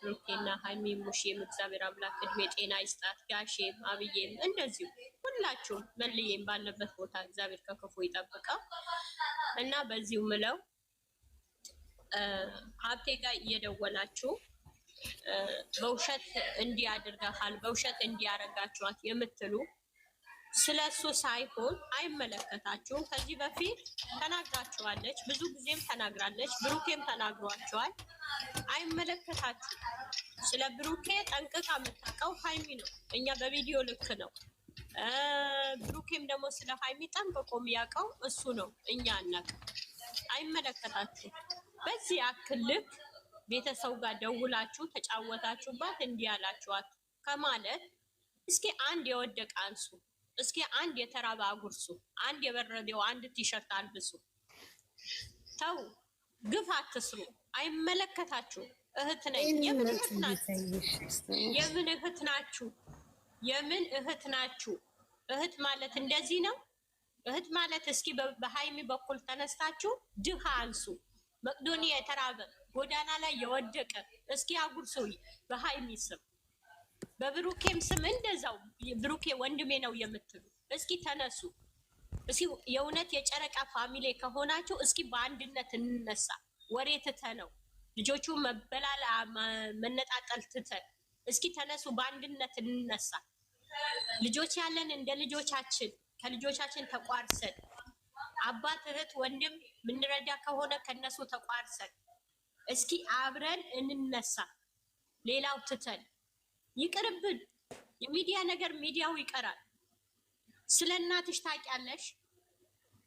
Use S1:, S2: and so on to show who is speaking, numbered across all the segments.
S1: ብሩኬና ሀይሚ ሙሽም እግዚአብሔር አምላክ እድሜ ጤና ይስጣት። ጋሼም አብዬም እንደዚሁ ሁላችሁም መልዬም ባለበት ቦታ እግዚአብሔር ከክፉ ይጠብቀው እና በዚሁ ምለው ሀብቴ ጋር እየደወላችሁ በውሸት እንዲያደርጋል በውሸት እንዲያረጋችኋት የምትሉ ስለሱ ሳይሆን አይመለከታችሁም። ከዚህ በፊት ተናግራችኋለች፣ ብዙ ጊዜም ተናግራለች፣ ብሩኬም ተናግሯቸዋል። አይመለከታችሁም። ስለ ብሩኬ ጠንቅቃ የምታውቀው ሀይሚ ነው። እኛ በቪዲዮ ልክ ነው። ብሩኬም ደግሞ ስለ ሀይሚ ጠንቅቆ የሚያውቀው እሱ ነው። እኛ አናውቅም። አይመለከታችሁም። በዚህ ያክል ልክ ቤተሰብ ጋር ደውላችሁ ተጫወታችሁባት እንዲህ ያላችኋት ከማለት እስኪ አንድ የወደቀ አንሱ፣ እስኪ አንድ የተራበ አጉርሱ፣ አንድ የበረደው አንድ ቲሸርት አልብሱ። ተው፣ ግፍ አትስሩ። አይመለከታችሁም። እህት ነኝ። የምን እህት ናችሁ? የምን እህት ናችሁ? የምን እህት ናችሁ? እህት ማለት እንደዚህ ነው። እህት ማለት እስኪ በሀይሚ በኩል ተነስታችሁ ድሃ አንሱ። መቅዶኒያ የተራበ ጎዳና ላይ የወደቀ እስኪ አጉርሱ በሀይሚ ስም፣ በብሩኬም ስም እንደዛው። ብሩኬ ወንድሜ ነው የምትሉ እስኪ ተነሱ። እስኪ የእውነት የጨረቃ ፋሚሊ ከሆናችሁ እስኪ በአንድነት እንነሳ። ወሬ ትተነው ልጆቹ መበላላ መነጣጠል ትተን እስኪ ተነሱ፣ በአንድነት እንነሳ። ልጆች ያለን እንደ ልጆቻችን ከልጆቻችን ተቋርሰን አባት እህት ወንድም ምንረዳ ከሆነ ከነሱ ተቋርሰን እስኪ አብረን እንነሳ። ሌላው ትተን ይቅርብን። የሚዲያ ነገር ሚዲያው ይቀራል። ስለ እናትሽ ታውቂያለሽ፣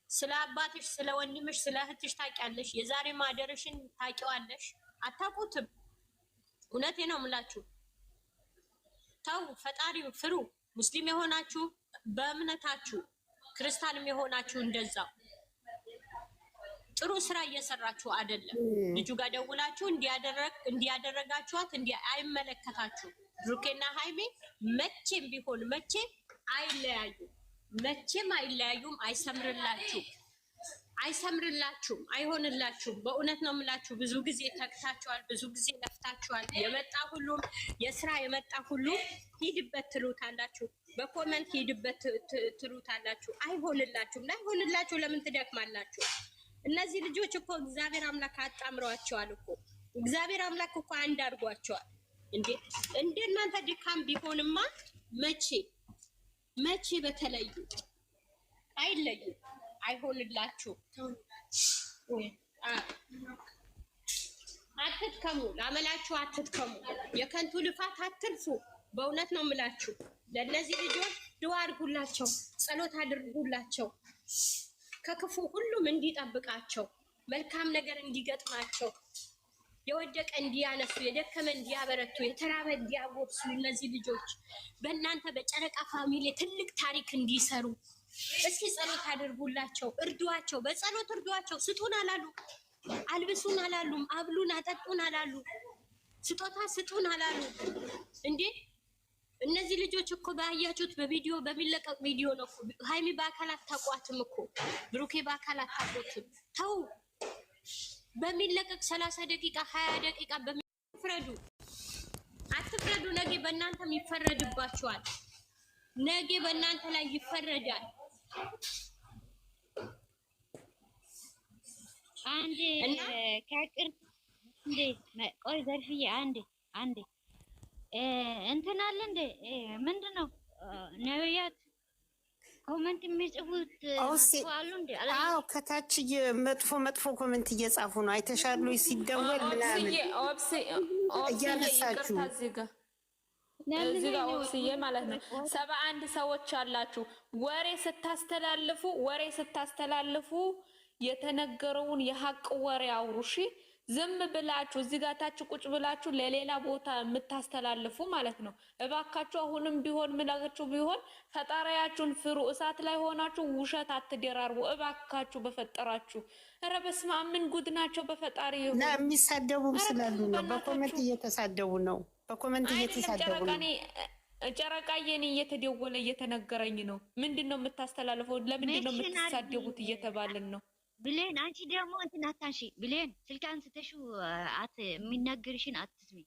S1: ስለ አባትሽ፣ ስለ ወንድምሽ፣ ስለ እህትሽ ታውቂያለሽ። የዛሬ ማደርሽን ታውቂዋለሽ? አታውቁትም። እውነቴ ነው የምላችሁ። ተው፣ ፈጣሪ ፍሩ። ሙስሊም የሆናችሁ በእምነታችሁ፣ ክርስቲያንም የሆናችሁ እንደዛው ጥሩ ስራ እየሰራችሁ አይደለም። ልጁ ጋር ደውላችሁ እንዲያደረጋችኋት አይመለከታችሁ። ብሩኬና ሃይሜ መቼም ቢሆን መቼም አይለያዩም። መቼም አይለያዩም። አይሰምርላችሁም፣ አይሆንላችሁም። በእውነት ነው የምላችሁ። ብዙ ጊዜ ተግታችኋል፣ ብዙ ጊዜ ለፍታችኋል። የመጣ ሁሉም የስራ የመጣ ሁሉ ሂድበት ትሉታላችሁ፣ በኮመንት ሂድበት ትሉታላችሁ። አይሆንላችሁም። ላይሆንላችሁ ለምን ትደክማላችሁ? እነዚህ ልጆች እኮ እግዚአብሔር አምላክ አጣምሯቸዋል እኮ። እግዚአብሔር አምላክ እኮ አንድ አድርጓቸዋል። እንደ እናንተ ድካም ቢሆንማ መቼ በተለዩ አይለዩ። አይሆንላችሁ። አትድከሙ፣ ላመላችሁ አትድከሙ። የከንቱ ልፋት አትልፉ። በእውነት ነው የምላችሁ። ለእነዚህ ልጆች ድዋ አድርጉላቸው፣ ጸሎት አድርጉላቸው። ከክፉ ሁሉም እንዲጠብቃቸው፣ መልካም ነገር እንዲገጥማቸው፣ የወደቀ እንዲያነሱ፣ የደከመ እንዲያበረቱ፣ የተራበ እንዲያጎርሱ፣ እነዚህ ልጆች በእናንተ በጨረቃ ፋሚሊ ትልቅ ታሪክ እንዲሰሩ እስኪ ጸሎት አድርጉላቸው፣ እርዷቸው። በጸሎት እርዷቸው። ስጡን አላሉ፣ አልብሱን አላሉም፣ አብሉን አጠጡን አላሉ፣ ስጦታ ስጡን አላሉ። እንዴ እነዚህ ልጆች እኮ ባያችሁት በቪዲዮ በሚለቀቅ ቪዲዮ ነው። ሃይሚ በአካል አታውቋትም እኮ፣ ብሩኬ በአካል አታውቁትም። ተው፣ በሚለቀቅ 30 ደቂቃ 20 ደቂቃ በሚፍረዱ አትፍረዱ። ነገ በእናንተም ይፈረድባችኋል። ነገ በእናንተ ላይ ይፈረዳል።
S2: አንዴ ከቅር እንዴ ቆይ ዘርፍዬ አንዴ እንትን አለ እንዴ ምንድነው ነብያት ኮሜንት የሚጽፉት አሉ እንዴ?
S3: አዎ ከታች መጥፎ ኮሜንት እየጻፉ ነው። አይተሻሉ? ሲደወል ምናምን እያነሳችሁ
S4: እዚህ ጋር ኦክስዬ ማለት ነው 71 ሰዎች አላችሁ። ወሬ ስታስተላልፉ የተነገረውን የሀቅ ወሬ አውሩ። እሺ ዝም ብላችሁ እዚህ ጋር ታች ቁጭ ብላችሁ ለሌላ ቦታ የምታስተላልፉ ማለት ነው። እባካችሁ አሁንም ቢሆን ምላችሁ ቢሆን ፈጣሪያችሁን ፍሩ። እሳት ላይ ሆናችሁ ውሸት አትደራርቡ እባካችሁ በፈጠራችሁ። ኧረ በስመ አብ ምን ጉድ ናቸው በፈጣሪ
S3: እና የሚሳደቡም ስላሉ ነው። በኮሜንት እየተሳደቡ ነው።
S4: ጨረቃዬን እየተደወለ እየተነገረኝ ነው። ምንድነው የምታስተላልፈው? ለምንድነው የምትሳደቡት እየተባልን ነው።
S2: ብሌን አንቺ ደግሞ እንትን አታንሺ። ብሌን ስልክ አንስተሽው የሚናገርሽን አትስሚ።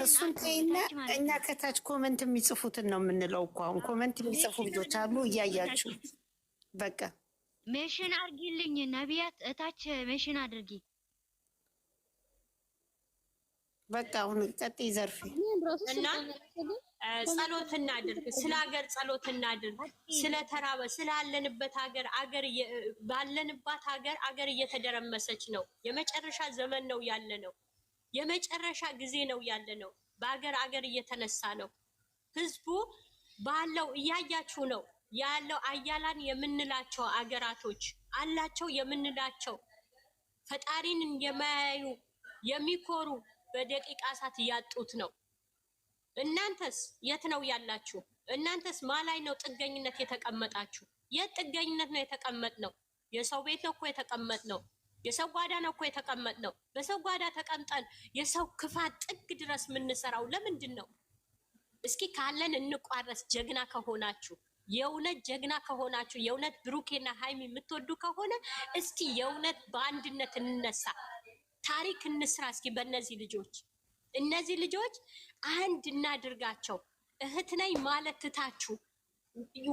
S3: እሱን ተይና እኛ ከታች ኮመንት የሚጽፉትን ነው የምንለው እኮ። አሁን ኮመንት የሚጽፉ ልጆች አሉ እያያችሁ በቃ
S2: ሜሽን አድርጊልኝ ነቢያት እታች ሜሽን አድርጊ።
S3: በቃ አሁን ቀጥይ ዘርፌ
S1: እና ጸሎት እናድርግ፣ ስለ ሀገር ጸሎት እናድርግ። ስለተራበ ስላለንበት ሀገር ባለንባት ሀገር እየተደረመሰች ነው። የመጨረሻ ዘመን ነው ያለ ነው። የመጨረሻ ጊዜ ነው ያለ ነው። በሀገር እየተነሳ ነው። ህዝቡ ባለው እያያችሁ ነው ያለው። አያላን የምንላቸው አገራቶች አላቸው የምንላቸው ፈጣሪን የማያዩ የሚኮሩ በደቂቃ ሰዓት እያጡት ነው። እናንተስ የት ነው ያላችሁ? እናንተስ ማላይ ነው ጥገኝነት የተቀመጣችሁ? የት ጥገኝነት ነው የተቀመጥነው? የሰው ቤት ነው እኮ የተቀመጥነው። የሰው ጓዳ ነው እኮ የተቀመጥነው። በሰው ጓዳ ተቀምጠን የሰው ክፋት ጥግ ድረስ የምንሰራው ለምንድን ነው? እስኪ ካለን እንቋረስ። ጀግና ከሆናችሁ የእውነት ጀግና ከሆናችሁ የእውነት ብሩኬና ሃይሚ የምትወዱ ከሆነ እስኪ የእውነት በአንድነት እንነሳ፣ ታሪክ እንስራ። እስኪ በእነዚህ ልጆች እነዚህ ልጆች አንድ እናድርጋቸው። እህት ነኝ ማለት ትታችሁ፣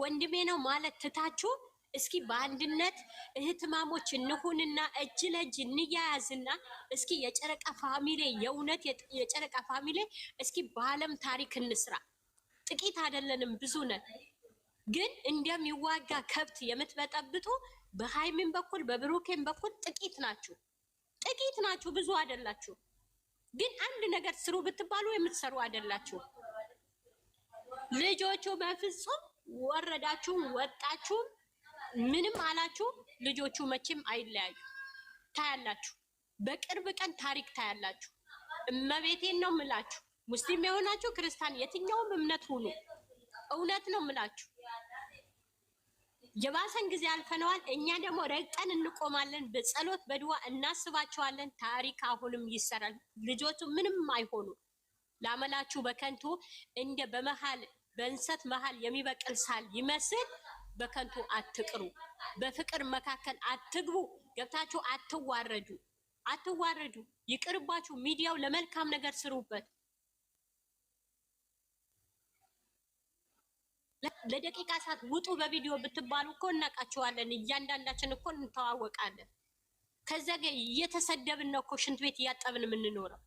S1: ወንድሜ ነው ማለት ትታችሁ እስኪ በአንድነት እህትማሞች እንሁንና እጅ ለእጅ እንያያዝና እስኪ የጨረቃ ፋሚሊ የእውነት የጨረቃ ፋሚሊ እስኪ በዓለም ታሪክ እንስራ። ጥቂት አይደለንም፣ ብዙ ነን። ግን እንደሚዋጋ ከብት የምትበጠብጡ በሃይሚን በኩል በብሩኬን በኩል ጥቂት ናችሁ፣ ብዙ አይደላችሁ። ግን አንድ ነገር ስሩ ብትባሉ የምትሰሩ አይደላችሁ። ልጆቹ በፍጹም ወረዳችሁም ወጣችሁም ምንም አላችሁ፣ ልጆቹ መቼም አይለያዩ። ታያላችሁ፣ በቅርብ ቀን ታሪክ ታያላችሁ። እመቤቴን ነው ምላችሁ። ሙስሊም የሆናችሁ ክርስቲያን፣ የትኛውም እምነት ሁኑ፣ እውነት ነው ምላችሁ። የባሰን ጊዜ አልፈነዋል። እኛ ደግሞ ረግጠን እንቆማለን። በጸሎት በድዋ እናስባቸዋለን። ታሪክ አሁንም ይሰራል። ልጆቹ ምንም አይሆኑ። ላመላችሁ በከንቱ እንደ በመሃል በእንሰት መሃል የሚበቅል ሳል ይመስል በከንቱ አትቅሩ። በፍቅር መካከል አትግቡ። ገብታችሁ አትዋረዱ። ይቅርባችሁ። ሚዲያው ለመልካም ነገር ስሩበት። ለደቂቃ ሰዓት ውጡ በቪዲዮ ብትባሉ እኮ እናውቃቸዋለን። እያንዳንዳችን እኮ እንተዋወቃለን። ከዛ ጋር እየተሰደብን ነው እኮ ሽንት ቤት እያጠብን የምንኖረው።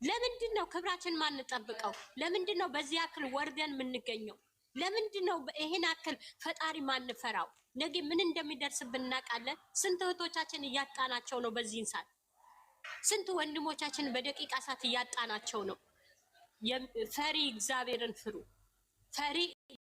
S1: ለምንድን ነው ክብራችን ማንጠብቀው? ለምንድን ነው በዚህ ያክል ወርደን የምንገኘው? ለምንድን ነው ይሄን ያክል ፈጣሪ ማንፈራው? ነገ ምን እንደሚደርስብን እናውቃለን። ስንት እህቶቻችን እያጣናቸው ነው በዚህን ሰዓት። ስንት ወንድሞቻችን በደቂቃ ሰዓት እያጣናቸው ነው። ፈሪ እግዚአብሔርን ፍሩ። ፈሪ